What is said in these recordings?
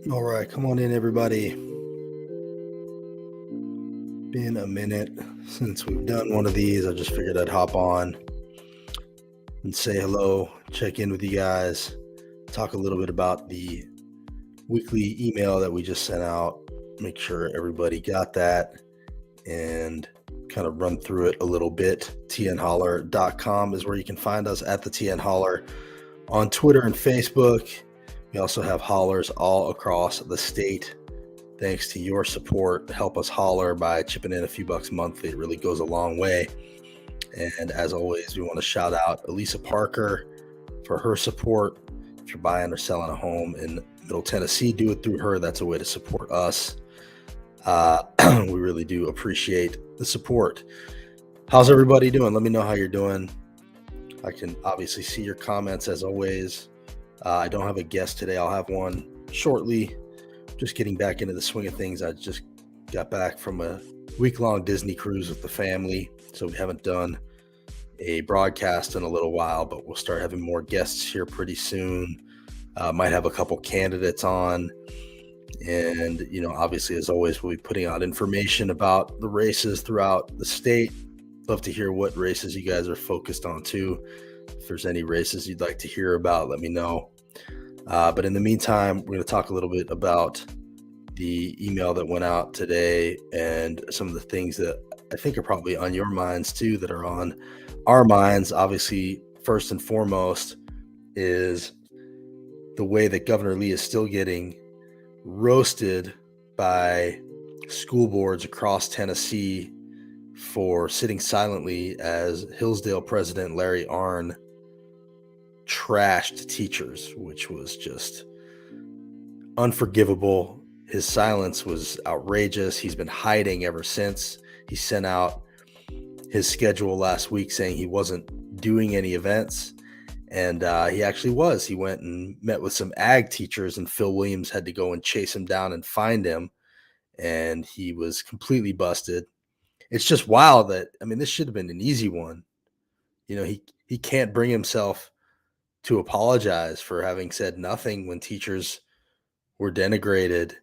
All right, come on in, everybody. Been a minute since we've done one of these. I just figured I'd hop on and say hello, check in with you guys, talk a little bit about the weekly email that we just sent out, make sure everybody got that, and kind of run through it a little bit. tnholler.com is where you can find us at the TN Holler on Twitter and Facebook. We also have hollers all across the state. Thanks to your support, help us holler by chipping in a few bucks monthly. It really goes a long way. And as always, we want to shout out Elisa Parker for her support. If you're buying or selling a home in Middle Tennessee, do it through her. That's a way to support us. We really do appreciate the support. How's everybody doing? Let me know how you're doing. I can obviously see your comments as always. I don't have a guest today. I'll have one shortly. Just getting back into the swing of things. I just got back from a week-long Disney cruise with the family, so we haven't done a broadcast in a little while, but we'll start having more guests here pretty soon. Might have a couple candidates on, and obviously, as always, we'll be putting out information about the races throughout the state. Love to hear what races you guys are focused on too. If there's any races you'd like to hear about, let me know. But in the meantime, we're going to talk a little bit about the email that went out today and some of the things that I think are probably on your minds too, that are on our minds. Obviously, first and foremost is the way that Governor Lee is still getting roasted by school boards across Tennessee for sitting silently as Hillsdale President Larry Arnn trashed teachers, which was just unforgivable. His silence was outrageous. He's been hiding ever since. He sent out his schedule last week saying he wasn't doing any events, and he actually was. He went and met with some ag teachers, and Phil Williams had to go and chase him down and find him, and he was completely busted. It's just wild that, this should have been an easy one. He can't bring himself to apologize for having said nothing when teachers were denigrated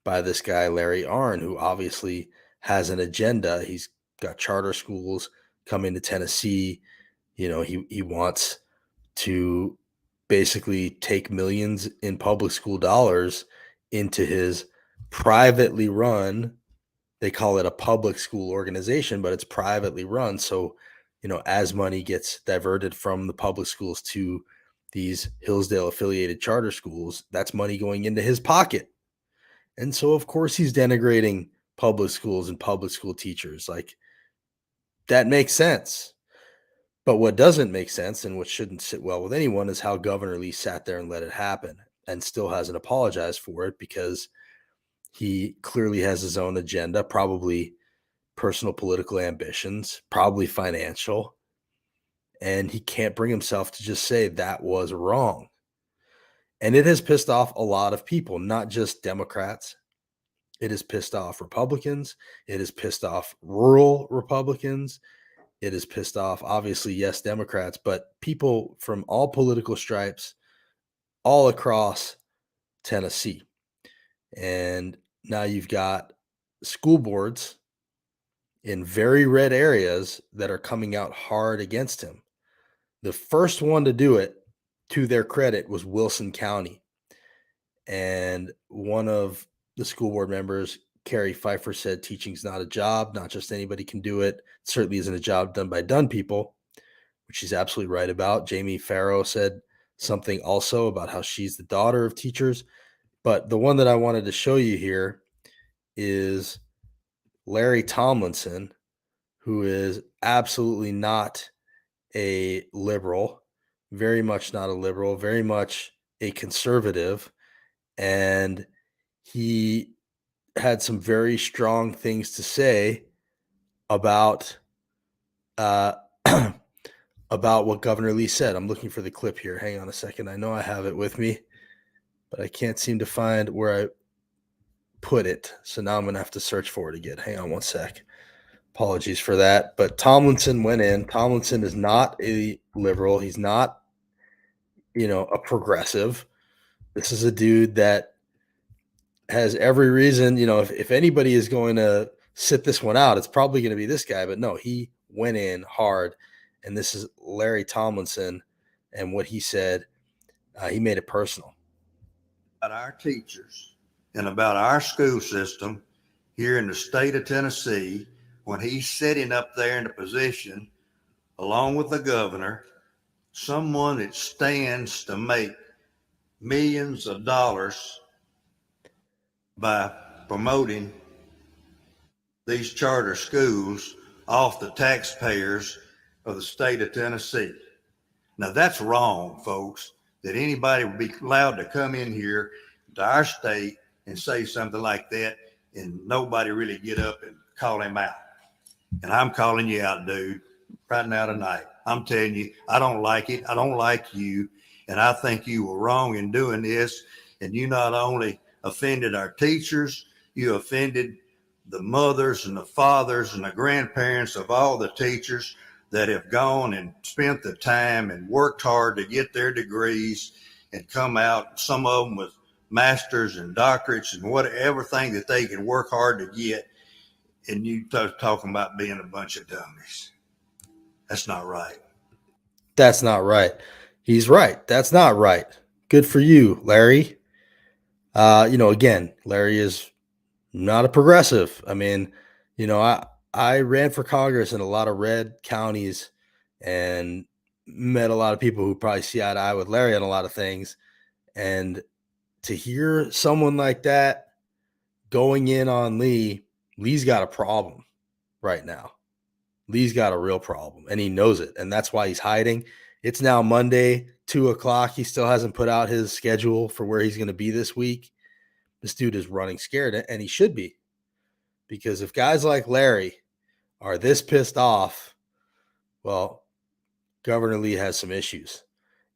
by this guy, Larry Arnn, who obviously has an agenda. He's got charter schools coming to Tennessee. He wants to basically take millions in public school dollars into his privately run, they call it a public school organization, but it's privately run. So, as money gets diverted from the public schools to these Hillsdale affiliated charter schools, that's money going into his pocket. And so, of course, he's denigrating public schools and public school teachers. Like, that makes sense. But what doesn't make sense and what shouldn't sit well with anyone is how Governor Lee sat there and let it happen and still hasn't apologized for it, because he clearly has his own agenda, probably personal political ambitions, probably financial. And he can't bring himself to just say that was wrong. And it has pissed off a lot of people, not just Democrats. It has pissed off Republicans. It has pissed off rural Republicans. It has pissed off, obviously, yes, Democrats, but people from all political stripes all across Tennessee. And now you've got school boards in very red areas that are coming out hard against him. The first one to do it, to their credit, was Wilson County. And one of the school board members, Carrie Pfeiffer, said teaching's not a job. Not just anybody can do it. It certainly isn't a job done by done people, which she's absolutely right about. Jamie Farrow said something also about how she's the daughter of teachers. But the one that I wanted to show you here is Larry Tomlinson, who is absolutely not a liberal, very much not a liberal, very much a conservative. And he had some very strong things to say about about what Governor Lee said. I'm looking for the clip here. Hang on a second. I know I have it with me, but I can't seem to find where I put it. So now I'm going to have to search for it again. Hang on one sec. Apologies for that. But Tomlinson went in. Tomlinson is not a liberal. He's not, a progressive. This is a dude that has every reason, if anybody is going to sit this one out, it's probably going to be this guy. But no, he went in hard. And this is Larry Tomlinson. And what he said, he made it personal. About our teachers and about our school system here in the state of Tennessee when he's sitting up there in the position along with the governor, someone that stands to make millions of dollars by promoting these charter schools off the taxpayers of the state of Tennessee. Now that's wrong, folks, that anybody would be allowed to come in here to our state and say something like that and nobody really get up and call him out. And I'm calling you out, dude, right now tonight. I'm telling you, I don't like it. I don't like you. And I think you were wrong in doing this. And you not only offended our teachers, you offended the mothers and the fathers and the grandparents of all the teachers that have gone and spent the time and worked hard to get their degrees and come out, some of them with masters and doctorates and whatever thing that they can work hard to get. And you talking about being a bunch of dummies. That's not right. That's not right. He's right. That's not right. Good for you, Larry. Again, Larry is not a progressive. I mean, I ran for Congress in a lot of red counties and met a lot of people who probably see eye to eye with Larry on a lot of things. And to hear someone like that going in on Lee's got a problem right now. Lee's got a real problem and he knows it. And that's why he's hiding. It's now Monday, 2:00. He still hasn't put out his schedule for where he's going to be this week. This dude is running scared, and he should be. Because if guys like Larry are this pissed off, well, Governor Lee has some issues.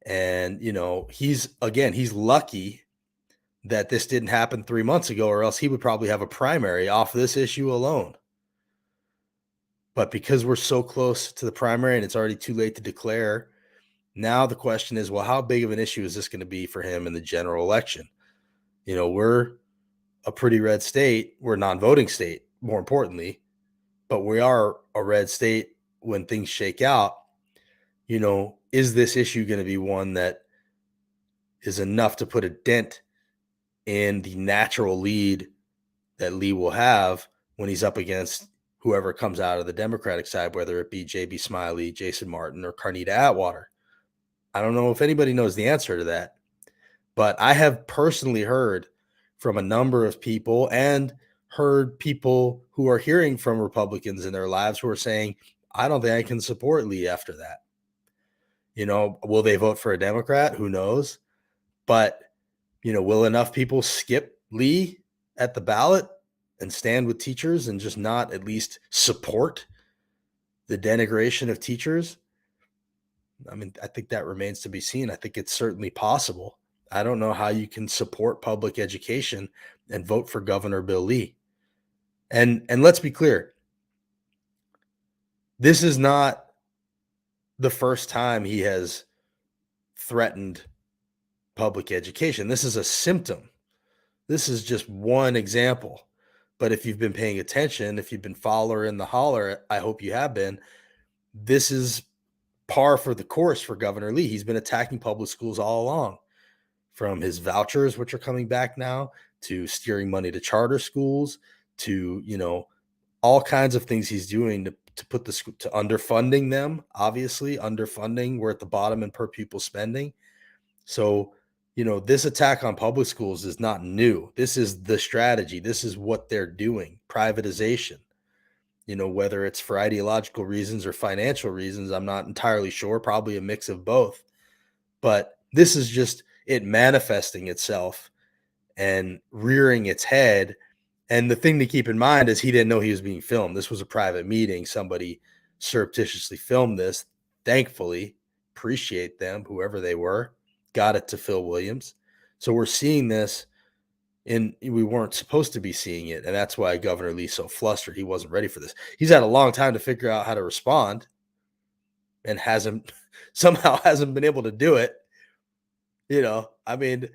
And, he's lucky that this didn't happen 3 months ago, or else he would probably have a primary off this issue alone. But because we're so close to the primary and it's already too late to declare, now the question is, well, how big of an issue is this going to be for him in the general election? We're a pretty red state. We're a non-voting state, more importantly, but we are a red state when things shake out. Is this issue going to be one that is enough to put a dent in the natural lead that Lee will have when he's up against whoever comes out of the Democratic side, whether it be J.B. Smiley, Jason Martin, or Carnita Atwater? I don't know if anybody knows the answer to that, but I have personally heard from a number of people and heard people who are hearing from Republicans in their lives who are saying, I don't think I can support Lee after that. Will they vote for a Democrat? Who knows? But, will enough people skip Lee at the ballot and stand with teachers and just not at least support the denigration of teachers? I mean, I think that remains to be seen. I think it's certainly possible. I don't know how you can support public education and vote for Governor Bill Lee. And let's be clear. This is not the first time he has threatened public education. This is a symptom. This is just one example. But if you've been paying attention, if you've been following the Holler, I hope you have been, this is par for the course for Governor Lee. He's been attacking public schools all along, from his vouchers, which are coming back now, to steering money to charter schools, to, all kinds of things he's doing to put to underfunding them. Obviously, underfunding, we're at the bottom in per pupil spending. So, this attack on public schools is not new. This is the strategy. This is what they're doing. Privatization. Whether it's for ideological reasons or financial reasons, I'm not entirely sure. Probably a mix of both. But this is just it manifesting itself and rearing its head. And the thing to keep in mind is he didn't know he was being filmed. This was a private meeting. Somebody surreptitiously filmed this. Thankfully, appreciate them, whoever they were, got it to Phil Williams. So we're seeing this, and we weren't supposed to be seeing it. And that's why Governor Lee's so flustered. He wasn't ready for this. He's had a long time to figure out how to respond and somehow hasn't been able to do it. I mean,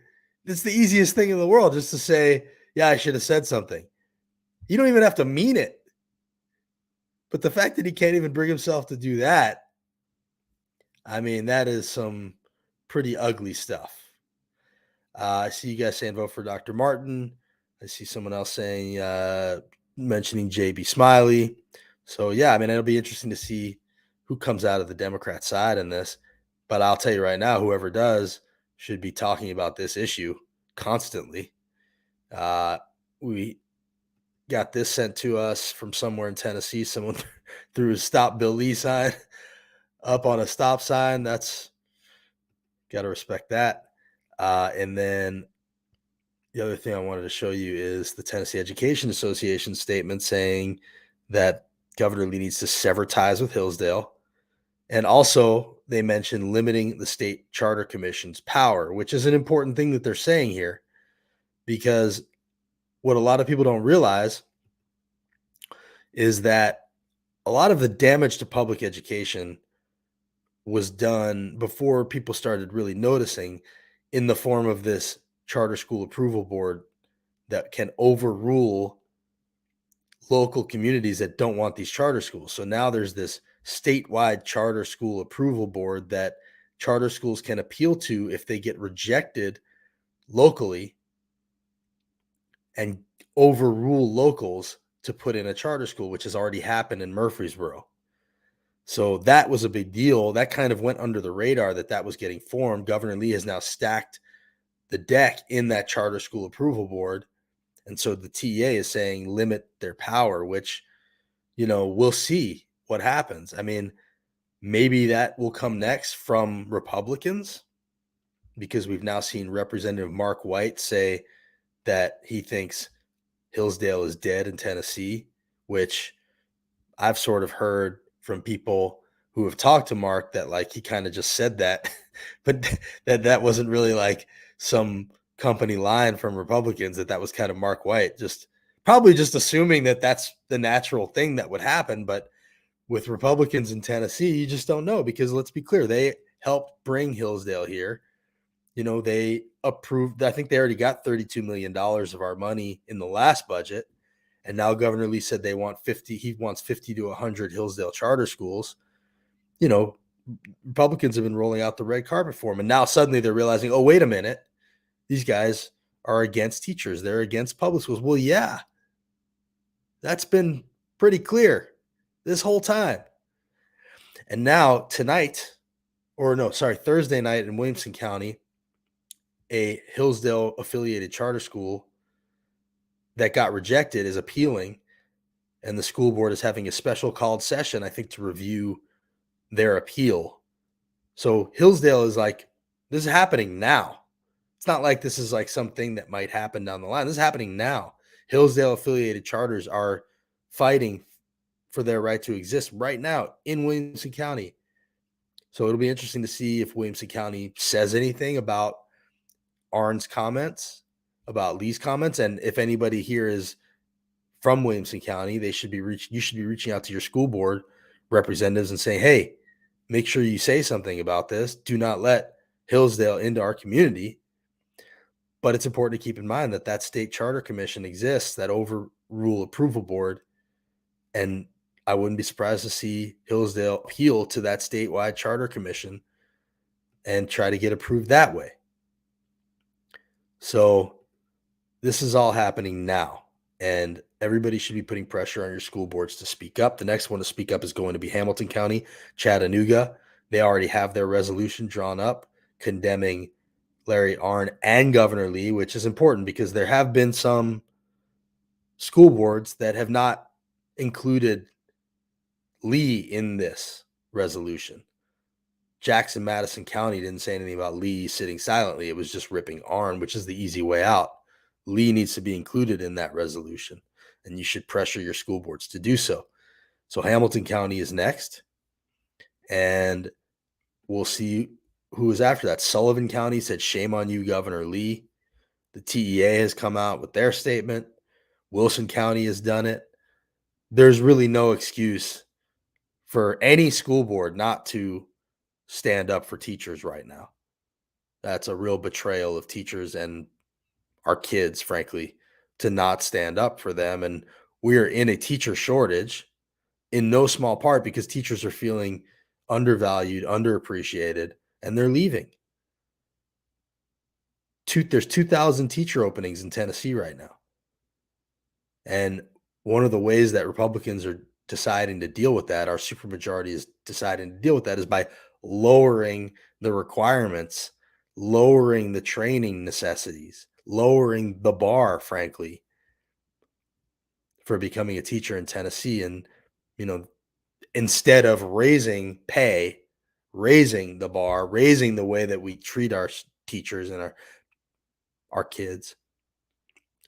it's the easiest thing in the world just to say, Yeah, I should have said something. You don't even have to mean it. But the fact that he can't even bring himself to do that, I mean, that is some pretty ugly stuff. I see you guys saying vote for Dr. Martin. I see someone else saying, mentioning JB Smiley. So, yeah, I mean, it'll be interesting to see who comes out of the Democrat side in this. But I'll tell you right now, whoever does should be talking about this issue constantly. We got this sent to us from somewhere in Tennessee. Someone threw a Stop Bill Lee sign up on a stop sign. That's got to respect that. And then the other thing I wanted to show you is the Tennessee Education Association statement saying that Governor Lee needs to sever ties with Hillsdale. And also, they mentioned limiting the state charter commission's power, which is an important thing that they're saying here, because what a lot of people don't realize is that a lot of the damage to public education was done before people started really noticing in the form of this charter school approval board that can overrule local communities that don't want these charter schools. So now there's this statewide charter school approval board that charter schools can appeal to if they get rejected locally and overrule locals to put in a charter school, which has already happened in Murfreesboro. So that was a big deal. That kind of went under the radar that was getting formed. Governor Lee has now stacked the deck in that charter school approval board. And so the TEA is saying limit their power, which, we'll see what happens. I mean, maybe that will come next from Republicans, because we've now seen Representative Mark White say that he thinks Hillsdale is dead in Tennessee, which I've sort of heard from people who have talked to Mark that like he kind of just said that, but that wasn't really like some company line from Republicans, that was kind of Mark White probably just assuming that that's the natural thing that would happen. But with Republicans in Tennessee, you just don't know, because let's be clear, they helped bring Hillsdale here. They approved, I think they already got $32 million of our money in the last budget. And now Governor Lee said he wants 50 to 100 Hillsdale charter schools. Republicans have been rolling out the red carpet for them. And now suddenly they're realizing, oh, wait a minute, these guys are against teachers. They're against public schools. Well, yeah, that's been pretty clear this whole time. And now Thursday night in Williamson County, a Hillsdale affiliated charter school that got rejected is appealing, and the school board is having a special called session, I think, to review their appeal. So Hillsdale is like, this is happening now. It's not like this is like something that might happen down the line. This is happening now. Hillsdale affiliated charters are fighting for their right to exist right now in Williamson County. So it'll be interesting to see if Williamson County says anything about Arn's comments, about Lee's comments, and if anybody here is from Williamson County, you should be reaching out to your school board representatives and saying, hey, make sure you say something about this. Do not let Hillsdale into our community. But it's important to keep in mind that state charter commission exists, that overrule approval board. And I wouldn't be surprised to see Hillsdale appeal to that statewide charter commission and try to get approved that way. So this is all happening now, and everybody should be putting pressure on your school boards to speak up. The next one to speak up is going to be Hamilton County, Chattanooga. They already have their resolution drawn up condemning Larry Arn and Governor Lee, which is important because there have been some school boards that have not included Lee in this resolution. Jackson Madison County didn't say anything about Lee sitting silently. It was just ripping Arn, which is the easy way out. Lee needs to be included in that resolution, and you should pressure your school boards to do so. So Hamilton County is next, and we'll see who is after that. Sullivan County said, shame on you, Governor Lee. The TEA has come out with their statement. Wilson County has done it. There's really no excuse for any school board not to stand up for teachers right now. That's a real betrayal of teachers and our kids, frankly, to not stand up for them. And we are in a teacher shortage in no small part because teachers are feeling undervalued, underappreciated, and they're leaving. There's 2,000 teacher openings in Tennessee right now. And one of the ways that Republicans are deciding to deal with that, our supermajority is deciding to deal with that, is by lowering the requirements, lowering the training necessities, lowering the bar, frankly, for becoming a teacher in Tennessee. And, instead of raising pay, raising the bar, raising the way that we treat our teachers and our kids.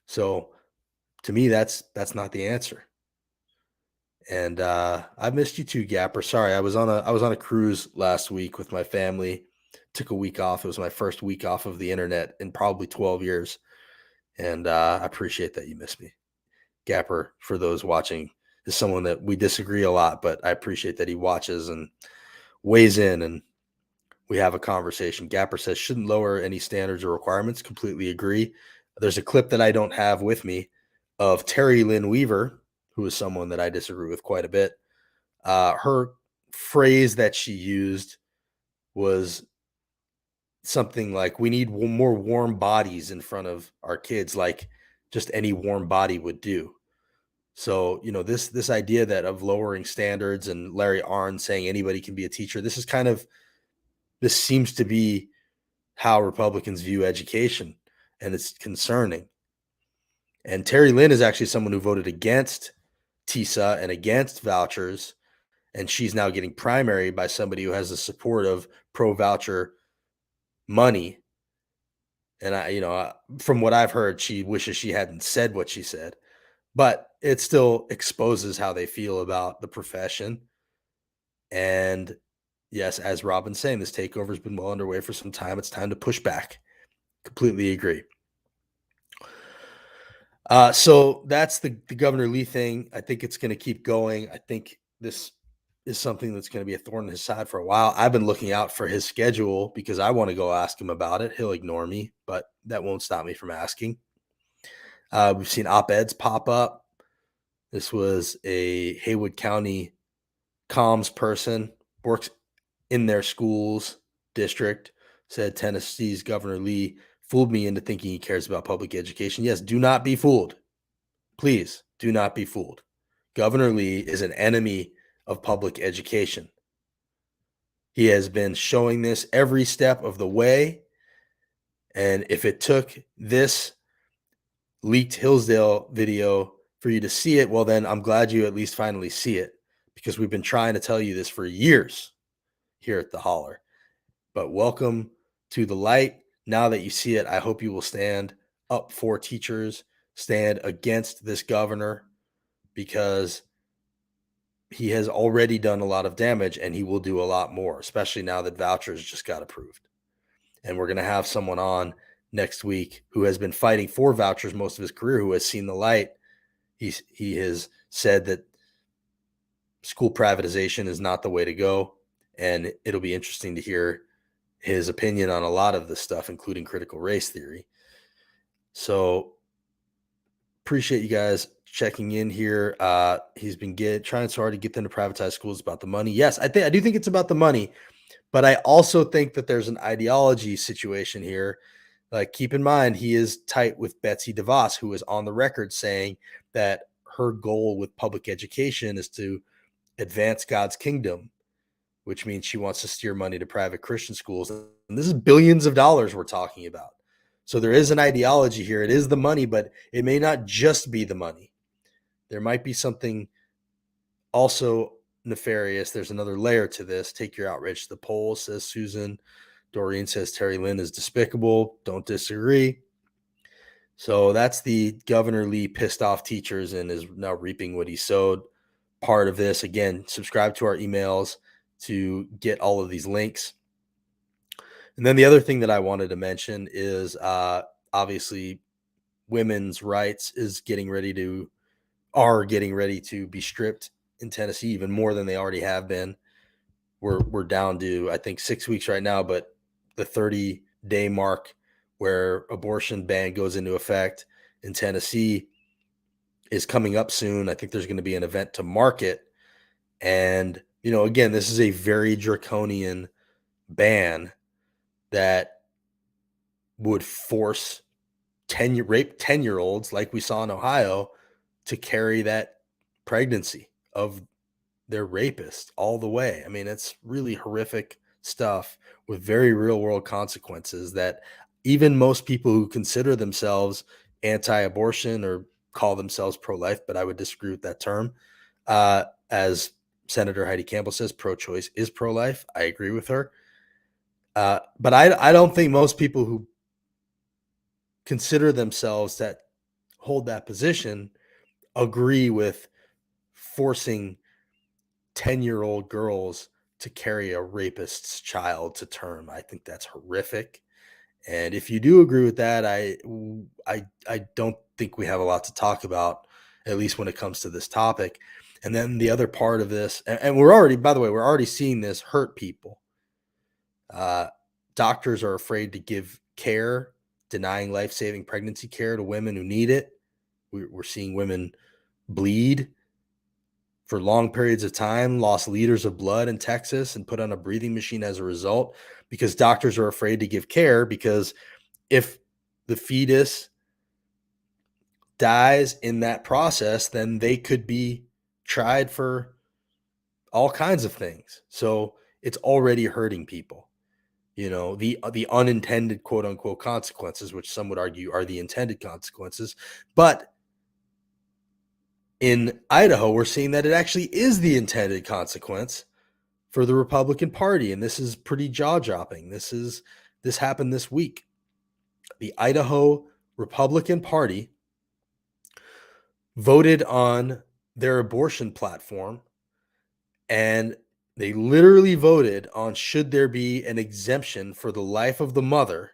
So to me, that's not the answer. And I missed you too, Gapper. Sorry, I was on a cruise last week with my family. Took a week off. It was my first week off of the internet in probably 12 years. And I appreciate that you missed me. Gapper, for those watching, is someone that we disagree a lot, but I appreciate that he watches and weighs in and we have a conversation. Gapper says, shouldn't lower any standards or requirements. Completely agree. There's a clip that I don't have with me of Terry Lynn Weaver, who is someone that I disagree with quite a bit. Her phrase that she used was something like, we need more warm bodies in front of our kids, like just any warm body would do. So, this idea that of lowering standards and Larry Arnn saying anybody can be a teacher, this seems to be how Republicans view education, and it's concerning. And Terry Lynn is actually someone who voted against TISA and against vouchers, and she's now getting primaried by somebody who has the support of pro-voucher money. And from what I've heard, she wishes she hadn't said what she said, but it still exposes how they feel about the profession. And yes, as Robin's saying, this takeover has been well underway for some time. It's time to push back. Completely agree. So that's the Governor Lee thing. I think it's going to keep going. I think this is something that's going to be a thorn in his side for a while. I've been looking out for his schedule because I want to go ask him about it. He'll ignore me, but that won't stop me from asking. We've seen op-eds pop up. This was a Haywood County comms person, works in their schools district, said Tennessee's Governor Lee fooled me into thinking he cares about public education. Yes, do not be fooled. Please do not be fooled. Governor Lee is an enemy of public education. He has been showing this every step of the way. And if it took this leaked Hillsdale video for you to see it, well, then I'm glad you at least finally see it, because we've been trying to tell you this for years here at the Holler. But welcome to the light. Now that you see it, I hope you will stand up for teachers, stand against this governor, because he has already done a lot of damage and he will do a lot more, especially now that vouchers just got approved. And we're going to have someone on next week who has been fighting for vouchers most of his career, who has seen the light. He has said that school privatization is not the way to go. And it'll be interesting to hear his opinion on a lot of this stuff, including critical race theory. So appreciate you guys checking in here. He's been trying so hard to get them to privatize schools. About the money. Yes, I do think it's about the money, but I also think that there's an ideology situation here. Like, keep in mind, he is tight with Betsy DeVos, who is on the record saying that her goal with public education is to advance God's kingdom, which means she wants to steer money to private Christian schools. And this is billions of dollars we're talking about. So there is an ideology here. It is the money, but it may not just be the money. There might be something also nefarious. There's another layer to this. Take your outrage to the polls, says Susan. Doreen says Terry Lynn is despicable. Don't disagree. So that's the Governor Lee pissed off teachers and is now reaping what he sowed. Part of this, again, subscribe to our emails to get all of these links. And then the other thing that I wanted to mention is obviously women's rights are getting ready to be stripped in Tennessee, even more than they already have been. We're down to, I think, 6 weeks right now, but the 30-day mark where abortion ban goes into effect in Tennessee is coming up soon. I think there's going to be an event to market. And, again, this is a very draconian ban that would force 10-year-olds like we saw in Ohio to carry that pregnancy of their rapist all the way. I mean, it's really horrific stuff with very real world consequences that even most people who consider themselves anti-abortion or call themselves pro-life, but I would disagree with that term. As Senator Heidi Campbell says, pro-choice is pro-life. I agree with her. But I don't think most people who consider themselves that hold that position agree with forcing 10-year-old girls to carry a rapist's child to term. I think that's horrific. And if you do agree with that, I don't think we have a lot to talk about, at least when it comes to this topic. And then the other part of this, and we're already seeing this hurt people. Doctors are afraid to give care, denying life-saving pregnancy care to women who need it. We're seeing women bleed for long periods of time, lost liters of blood in Texas and put on a breathing machine as a result, because doctors are afraid to give care, because if the fetus dies in that process, then they could be tried for all kinds of things. So it's already hurting people. The unintended quote unquote consequences, which some would argue are the intended consequences. But in Idaho, we're seeing that it actually is the intended consequence for the Republican Party. And this is pretty jaw-dropping. This happened this week. The Idaho Republican Party voted on their abortion platform, and they literally voted on should there be an exemption for the life of the mother,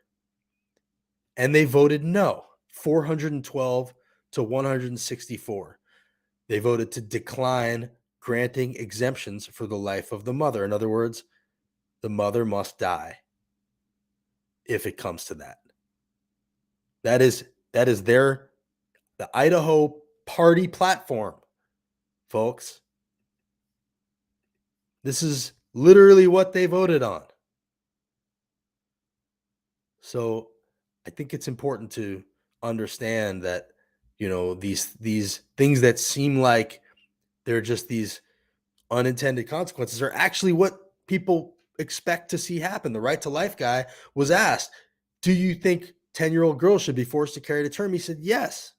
and they voted no, 412 to 164. They voted to decline granting exemptions for the life of the mother. In other words, the mother must die if it comes to that. That is the Idaho party platform, folks. This is literally what they voted on. So I think it's important to understand that, these things that seem like they're just these unintended consequences are actually what people expect to see happen. The Right to Life guy was asked, do you think 10-year-old girls should be forced to carry to term? He said, yes.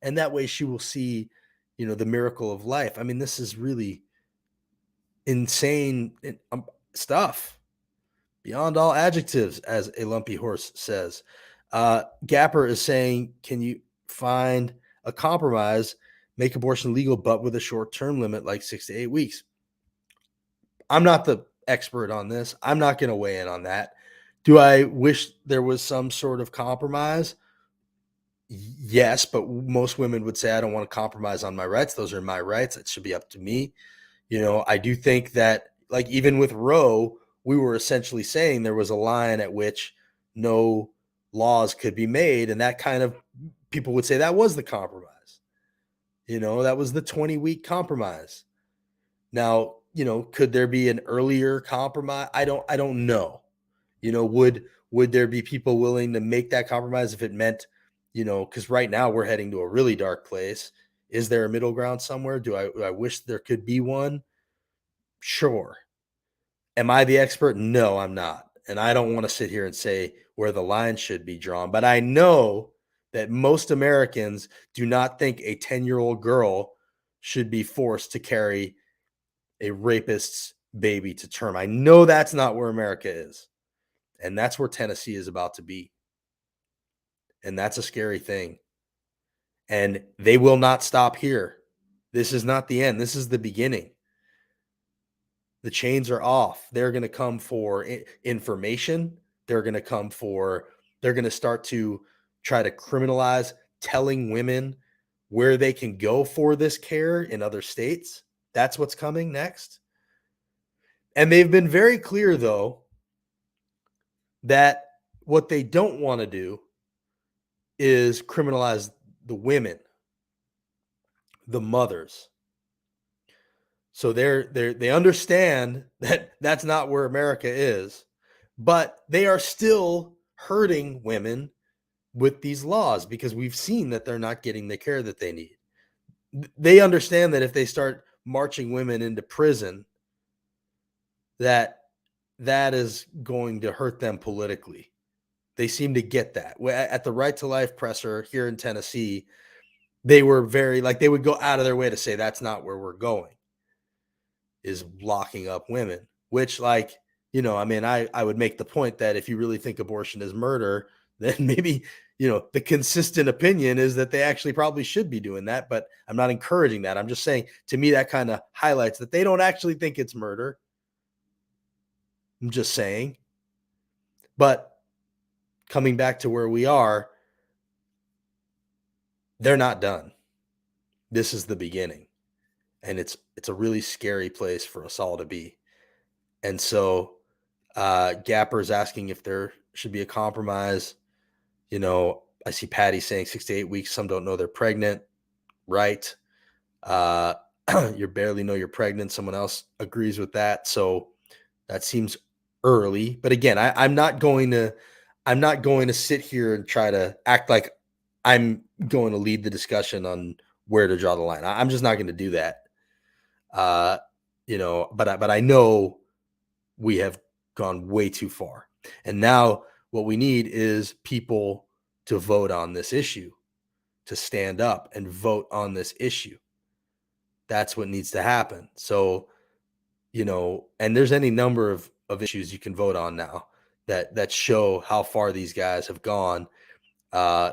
And that way she will see, the miracle of life. I mean, this is really insane stuff beyond all adjectives, as a lumpy horse says. Gapper is saying, can you find a compromise, make abortion legal, but with a short-term limit, like 6 to 8 weeks? I'm not the expert on this. I'm not going to weigh in on that. Do I wish there was some sort of compromise? Yes, but most women would say, I don't want to compromise on my rights. Those are my rights. It should be up to me. I do think that, like, even with Roe, we were essentially saying there was a line at which no laws could be made. And that kind of, people would say that was the compromise. That was the 20-week compromise. Now, could there be an earlier compromise? I don't know. Would there be people willing to make that compromise if it meant, because right now we're heading to a really dark place. Is there a middle ground somewhere? Do I wish there could be one? Sure. Am I the expert? No, I'm not. And I don't want to sit here and say where the line should be drawn. But I know that most Americans do not think a 10-year-old girl should be forced to carry a rapist's baby to term. I know that's not where America is. And that's where Tennessee is about to be. And that's a scary thing. And they will not stop here. This is not the end. This is the beginning. The chains are off. They're going to come for information. They're going to start to try to criminalize telling women where they can go for this care in other states. That's what's coming next. And they've been very clear, though, that what they don't want to do is criminalize the women, the mothers. So they understand that that's not where America is, but they are still hurting women with these laws because we've seen that they're not getting the care that they need. They understand that if they start marching women into prison, that is going to hurt them politically. They seem to get that. At the Right to Life presser here in Tennessee, they were very they would go out of their way to say that's not where we're going, is locking up women, which I would make the point that if you really think abortion is murder, then maybe, the consistent opinion is that they actually probably should be doing that, but I'm not encouraging that. I'm just saying, to me, that kind of highlights that they don't actually think it's murder. I'm just saying. But coming back to where we are, they're not done. This is the beginning. And it's a really scary place for us all to be. And so Gapper's asking if there should be a compromise. I see Patty saying 6 to 8 weeks. Some don't know they're pregnant. Right. You barely know you're pregnant. Someone else agrees with that. So that seems early. But again, I'm not going to sit here and try to act like I'm going to lead the discussion on where to draw the line. I'm just not going to do that. But I know we have gone way too far. And now what we need is people to vote on this issue, to stand up and vote on this issue. That's what needs to happen. So, and there's any number of issues you can vote on now that show how far these guys have gone.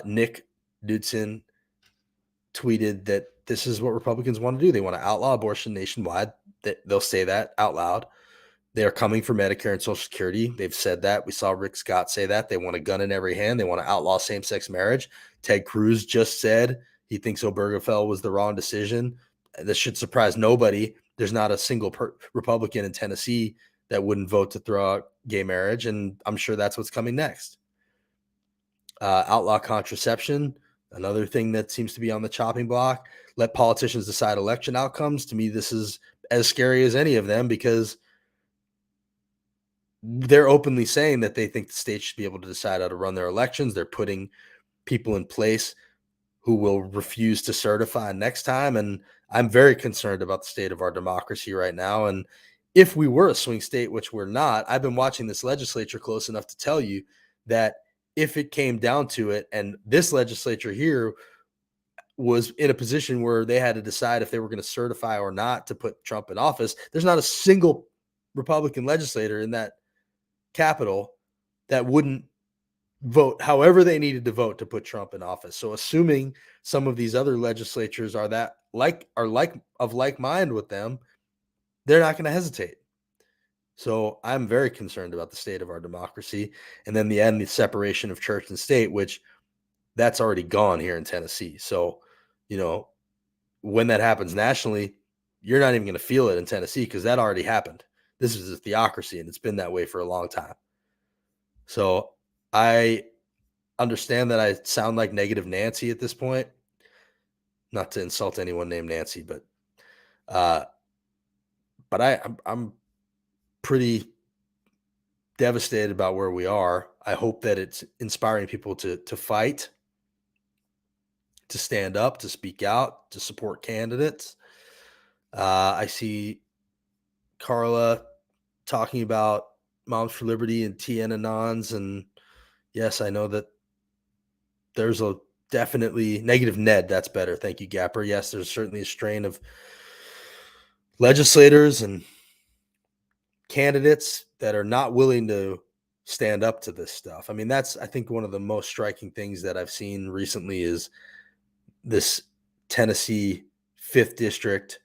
Nick Knudsen tweeted that this is what Republicans want to do. They want to outlaw abortion nationwide. They'll say that out loud. They are coming for Medicare and Social Security. They've said that. We saw Rick Scott say that. They want a gun in every hand. They want to outlaw same-sex marriage. Ted Cruz just said he thinks Obergefell was the wrong decision. This should surprise nobody. There's not a single Republican in Tennessee that wouldn't vote to throw out gay marriage, and I'm sure that's what's coming next. Outlaw contraception, another thing that seems to be on the chopping block. Let politicians decide election outcomes. To me, this is as scary as any of them because they're openly saying that they think the state should be able to decide how to run their elections. They're putting people in place who will refuse to certify next time. And I'm very concerned about the state of our democracy right now. And if we were a swing state, which we're not, I've been watching this legislature close enough to tell you that if it came down to it, and this legislature here was in a position where they had to decide if they were going to certify or not to put Trump in office, there's not a single Republican legislator in that Capitol that wouldn't vote however they needed to vote to put Trump in office. So assuming some of these other legislatures are of like mind with them, they're not going to hesitate. So I'm very concerned about the state of our democracy. And then the separation of church and state, which that's already gone here in Tennessee. So, when that happens nationally, you're not even going to feel it in Tennessee because that already happened. This is a theocracy, and it's been that way for a long time. So I understand that I sound like negative Nancy at this point. Not to insult anyone named Nancy, but I'm pretty devastated about where we are. I hope that it's inspiring people to fight, to stand up, to speak out, to support candidates. I see Carla talking about Moms for Liberty and TN-Anons. And yes, I know that there's a definitely negative Ned. That's better. Thank you, Gapper. Yes, there's certainly a strain of legislators and candidates that are not willing to stand up to this stuff. I mean, that's, I think, one of the most striking things that I've seen recently is this Tennessee 5th District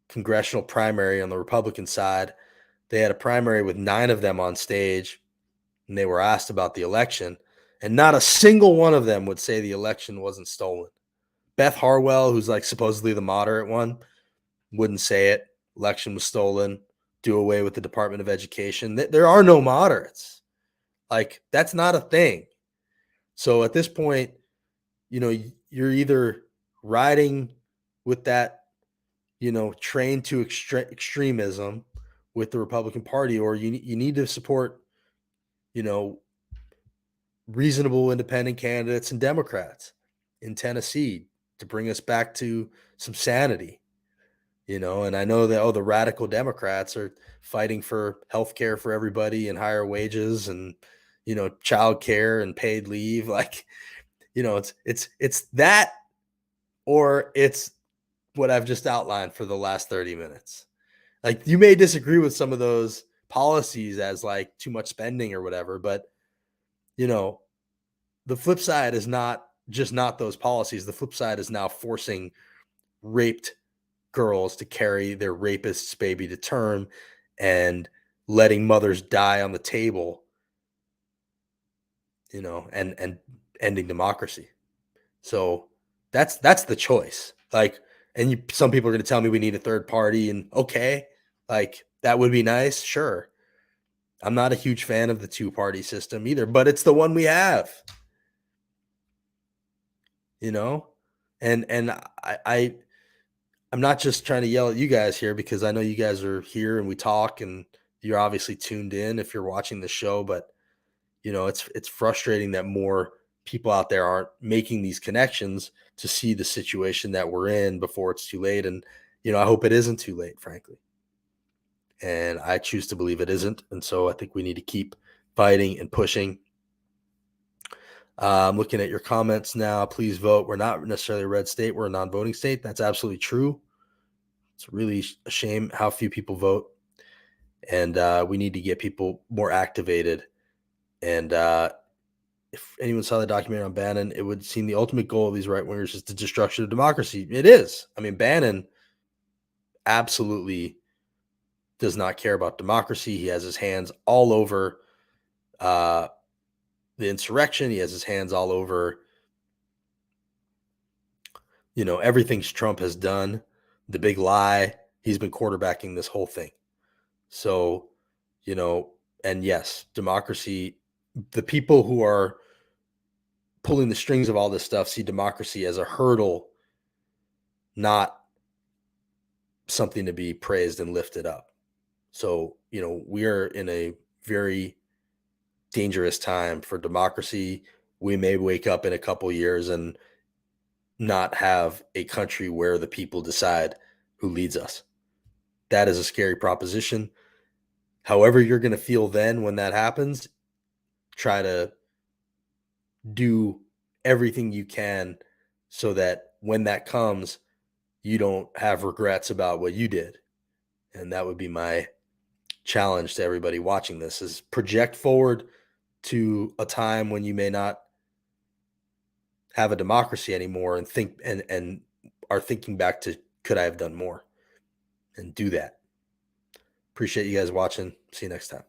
congressional primary on the Republican side. They had a primary with 9 of them on stage, and they were asked about the election, and not a single one of them would say the election wasn't stolen. Beth Harwell, who's supposedly the moderate one, wouldn't say it. Election was stolen. Do away with the Department of Education. There are no moderates. That's not a thing. So at this point, you're either riding with that, train to extremism with the Republican Party, or you need to support, you know, reasonable independent candidates and Democrats in Tennessee to bring us back to some sanity. And I know that, the radical Democrats are fighting for health care for everybody and higher wages and, child care and paid leave. Like, it's that, or it's what I've just outlined for the last 30 minutes. Like, you may disagree with some of those policies as like too much spending or whatever, but the flip side is not those policies. The flip side is now forcing raped girls to carry their rapist's baby to term and letting mothers die on the table, and ending democracy. So that's the choice. Like, and some people are going to tell me we need a third party, and okay, like that would be nice. Sure. I'm not a huge fan of the two-party system either, but it's the one we have, and I'm not just trying to yell at you guys here, because I know you guys are here and we talk and you're obviously tuned in if you're watching the show, but it's frustrating that more people out there aren't making these connections to see the situation that we're in before it's too late. And, I hope it isn't too late, frankly. And I choose to believe it isn't. And so I think we need to keep fighting and pushing. I'm looking at your comments now. Please vote. We're not necessarily a red state. We're a non-voting state. That's absolutely true. It's really a shame how few people vote. And we need to get people more activated. And if anyone saw the documentary on Bannon, it would seem the ultimate goal of these right-wingers is the destruction of democracy. It is. I mean, Bannon absolutely does not care about democracy. He has his hands all over the insurrection. He has his hands all over, everything Trump has done, the big lie. He's been quarterbacking this whole thing. So, and yes, democracy, the people who are pulling the strings of all this stuff see democracy as a hurdle, not something to be praised and lifted up. So, we are in a very dangerous time for democracy. We may wake up in a couple years and not have a country where the people decide who leads us. That is a scary proposition. However you're going to feel then when that happens, try to do everything you can so that when that comes, you don't have regrets about what you did. And that would be my challenge to everybody watching this, is project forward to a time when you may not have a democracy anymore and think and are thinking back to, could I have done more? And do that. Appreciate you guys watching. See you next time.